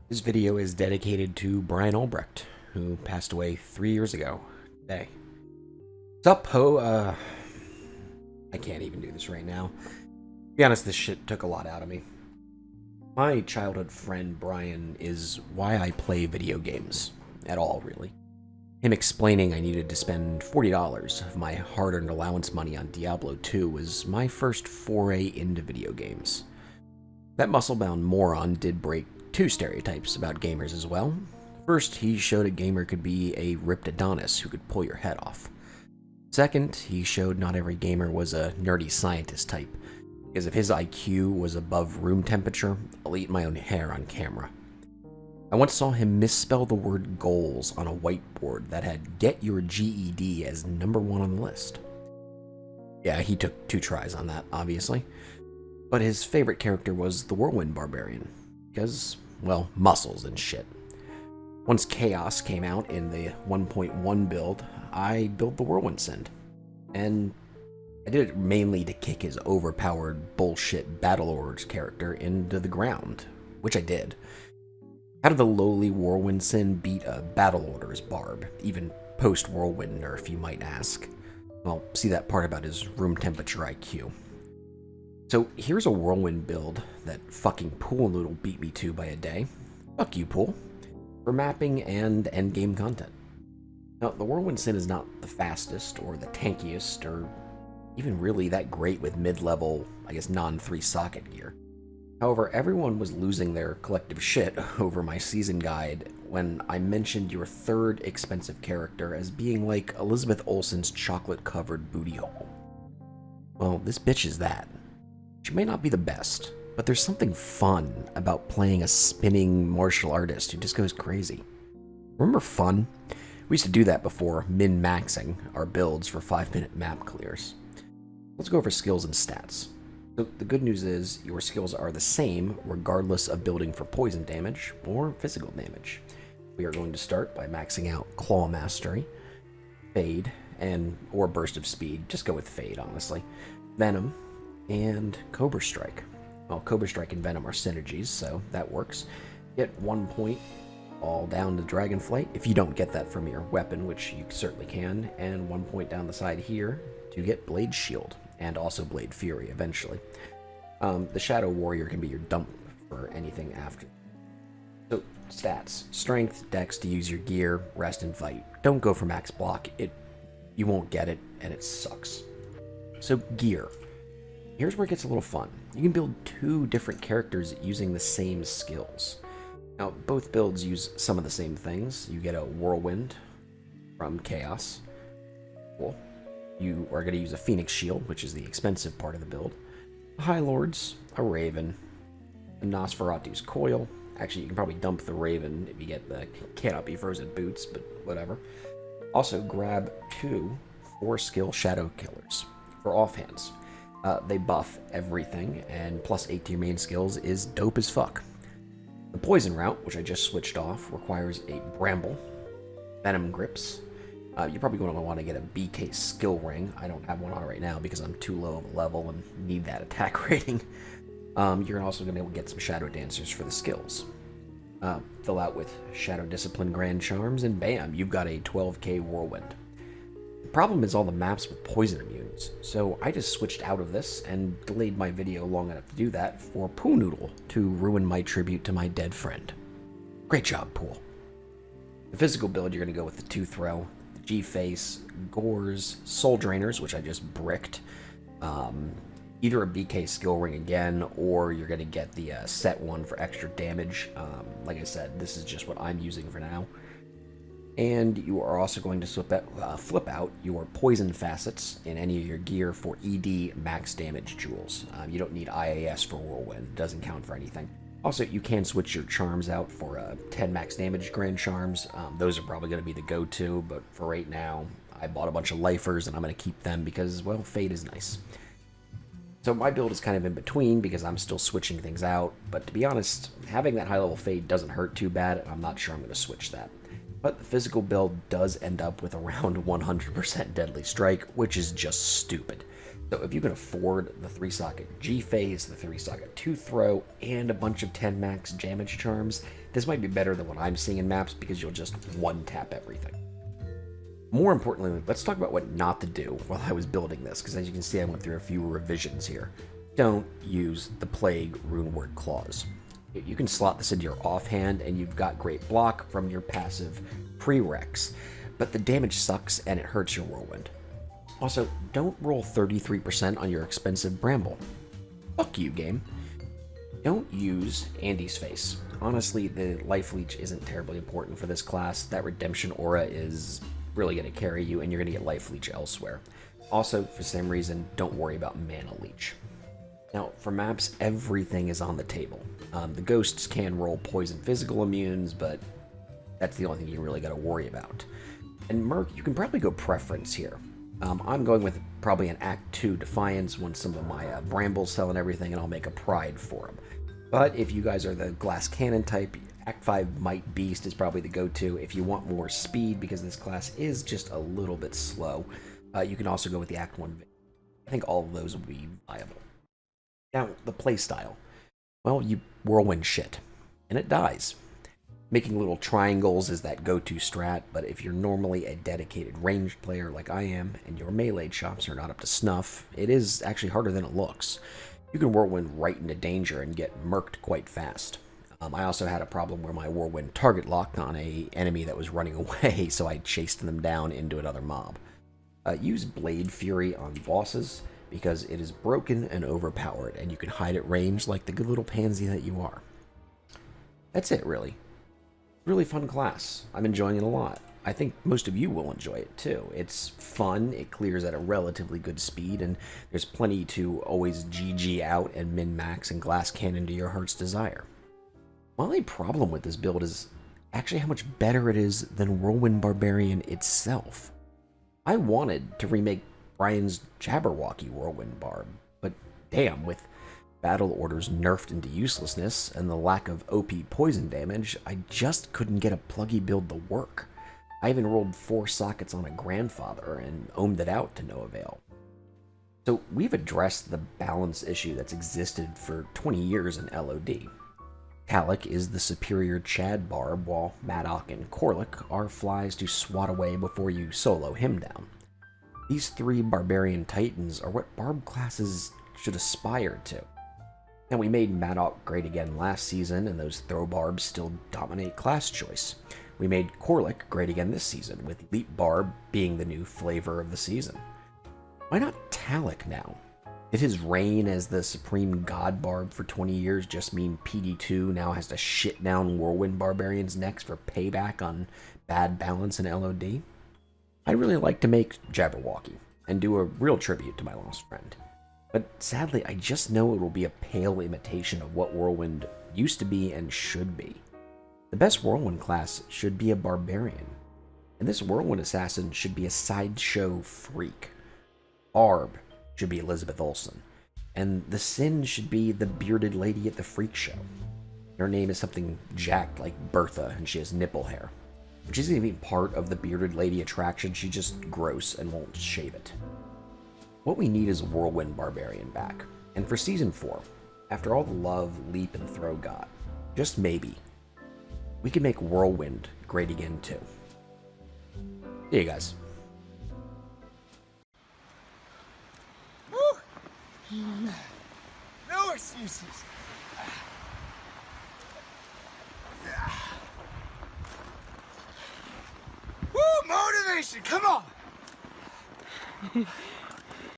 This video is dedicated to Brian Albrecht, who passed away 3 years ago today. What's up, Ho? I can't even do this right now. To be honest, this shit took a lot out of me. My childhood friend Brian is why I play video games at all, really. Him explaining I needed to spend $40 of my hard-earned allowance money on Diablo 2 was my first foray into video games. That muscle-bound moron did break two stereotypes about gamers as well. First, he showed a gamer could be a ripped Adonis who could pull your head off. Second, he showed not every gamer was a nerdy scientist type, because if his IQ was above room temperature, I'll eat my own hair on camera. I once saw him misspell the word goals on a whiteboard that had get your GED as #1 on the list. Yeah, he took 2 tries on that, obviously. But his favorite character was the Whirlwind Barbarian, because, well, muscles and shit. Once Chaos came out in the 1.1 build, I built the Whirlwind Send. And I did it mainly to kick his overpowered bullshit Battle Orders character into the ground, which I did. How did the lowly Whirlwind Sin beat a Battle Orders Barb, even post-Whirlwind nerf, you might ask? Well, see that part about his room temperature IQ. So here's a Whirlwind build that fucking PoolNoodle beat me to by a day. Fuck you, Pool. For mapping and endgame content. Now, the Whirlwind Sin is not the fastest or the tankiest or even really that great with mid-level, I guess, non-3 socket gear. However, everyone was losing their collective shit over my season guide when I mentioned your third expensive character as being like Elizabeth Olsen's chocolate-covered booty hole. Well, this bitch is that. She may not be the best, but there's something fun about playing a spinning martial artist who just goes crazy. Remember Fun? We used to do that before min-maxing our builds for 5-minute map clears. Let's go over skills and stats. So the good news is your skills are the same regardless of building for poison damage or physical damage. We are going to start by maxing out Claw Mastery, Fade, or Burst of Speed. Just go with Fade, honestly. Venom, and Cobra Strike. Well, Cobra Strike and Venom are synergies, so that works. Get 1 point all down to Dragonflight if you don't get that from your weapon, which you certainly can, and 1 point down the side here to get Blade Shield, and also Blade Fury eventually. The Shadow Warrior can be your dump for anything after. So, stats. Strength, Dex to use your gear, rest and fight. Don't go for max block, you won't get it, and it sucks. So, gear. Here's where it gets a little fun. You can build 2 different characters using the same skills. Now, both builds use some of the same things. You get a Whirlwind from Chaos. Cool. You are going to use a Phoenix Shield, which is the expensive part of the build. High Lords, a Raven, a Nosferatu's Coil. Actually, you can probably dump the Raven if you get the Cannot Be Frozen Boots, but whatever. Also, grab 2 4-skill Shadow Killers for offhands. They buff everything, and plus 8 to your main skills is dope as fuck. The Poison route, which I just switched off, requires a Bramble, Venom Grips. You're probably going to want to get a BK skill ring. I don't have one on right now because I'm too low of a level and need that attack rating. You're also going to be able to get some Shadow Dancers for the skills. Fill out with Shadow Discipline Grand Charms, and bam, you've got a 12k Whirlwind. The problem is all the maps with poison immunes, so I just switched out of this and delayed my video long enough to do that for PoolNoodle to ruin my tribute to my dead friend. Great job, Pool. The physical build, you're going to go with the 2-throw, the G-Face, Gores, Soul Drainers, which I just bricked, either a BK skill ring again, or you're going to get the set one for extra damage. Like I said, this is just what I'm using for now. And you are also going to flip out your poison facets in any of your gear for ED max damage jewels. You don't need IAS for Whirlwind, it doesn't count for anything. Also, you can switch your charms out for 10 max damage grand charms. Those are probably going to be the go-to, but for right now, I bought a bunch of lifers and I'm going to keep them because, well, Fade is nice. So my build is kind of in between because I'm still switching things out, but to be honest, having that high level Fade doesn't hurt too bad, and I'm not sure I'm going to switch that. But the physical build does end up with around 100% Deadly Strike, which is just stupid. So if you can afford the 3-socket G-Phase, the 3-socket 2-throw, and a bunch of 10 max damage charms, this might be better than what I'm seeing in maps because you'll just one-tap everything. More importantly, let's talk about what not to do while I was building this, because as you can see I went through a few revisions here. Don't use the Plague Runeward Claws. You can slot this into your offhand and you've got great block from your passive prereqs, but the damage sucks and it hurts your Whirlwind. Also, don't roll 33% on your expensive Bramble. Fuck you, game. Don't use Andy's Face. Honestly, the Life Leech isn't terribly important for this class. That Redemption Aura is really going to carry you, and you're going to get Life Leech elsewhere. Also, for some reason, don't worry about Mana Leech. Now, for maps, everything is on the table. The Ghosts can roll Poison Physical Immunes, but that's the only thing you really got to worry about. And Merc, you can probably go Preference here. I'm going with probably an Act 2 Defiance when some of my Brambles sell and everything, and I'll make a Pride for them. But if you guys are the Glass Cannon type, Act 5 Might Beast is probably the go-to. If you want more speed, because this class is just a little bit slow, you can also go with the Act 1. I think all of those will be viable. Now, the playstyle. Well, you Whirlwind shit, and it dies. Making little triangles is that go-to strat, but if you're normally a dedicated ranged player like I am, and your melee chops are not up to snuff, it is actually harder than it looks. You can Whirlwind right into danger and get murked quite fast. I also had a problem where my Whirlwind target locked on a enemy that was running away, so I chased them down into another mob. Use Blade Fury on bosses, because it is broken and overpowered, and you can hide at range like the good little pansy that you are. That's it, really. Really fun class. I'm enjoying it a lot. I think most of you will enjoy it too. It's fun, it clears at a relatively good speed, and there's plenty to always GG out and min-max and glass cannon to your heart's desire. My only problem with this build is actually how much better it is than Whirlwind Barbarian itself. I wanted to remake Brian's Jabberwocky Whirlwind Barb, but damn, with battle orders nerfed into uselessness and the lack of OP poison damage, I just couldn't get a pluggy build to work. I even rolled 4 sockets on a grandfather and ohmed it out to no avail. So we've addressed the balance issue that's existed for 20 years in LOD. Talik is the superior Chad Barb, while Madoc and Corlick are flies to swat away before you solo him down. These 3 barbarian titans are what barb classes should aspire to. Now, we made Madoc great again last season, and those throw barbs still dominate class choice. We made Corlick great again this season, with Leap Barb being the new flavor of the season. Why not Talik now? Did his reign as the supreme god barb for 20 years just mean PD2 now has to shit down Whirlwind Barbarians next for payback on bad balance in LOD? I'd really like to make Jabberwocky and do a real tribute to my lost friend. But sadly, I just know it will be a pale imitation of what Whirlwind used to be and should be. The best Whirlwind class should be a barbarian, and this Whirlwind assassin should be a sideshow freak. Barb should be Elizabeth Olsen, and the Sin should be the bearded lady at the freak show. Her name is something jacked like Bertha, and she has nipple hair, which isn't even part of the bearded lady attraction. She's just gross and won't shave it. What we need is a Whirlwind Barbarian back, and for Season 4, after all the love Leap and Throw got, just maybe, we can make Whirlwind great again too. See you guys. Woo! No excuses. Woo! Motivation! Come on!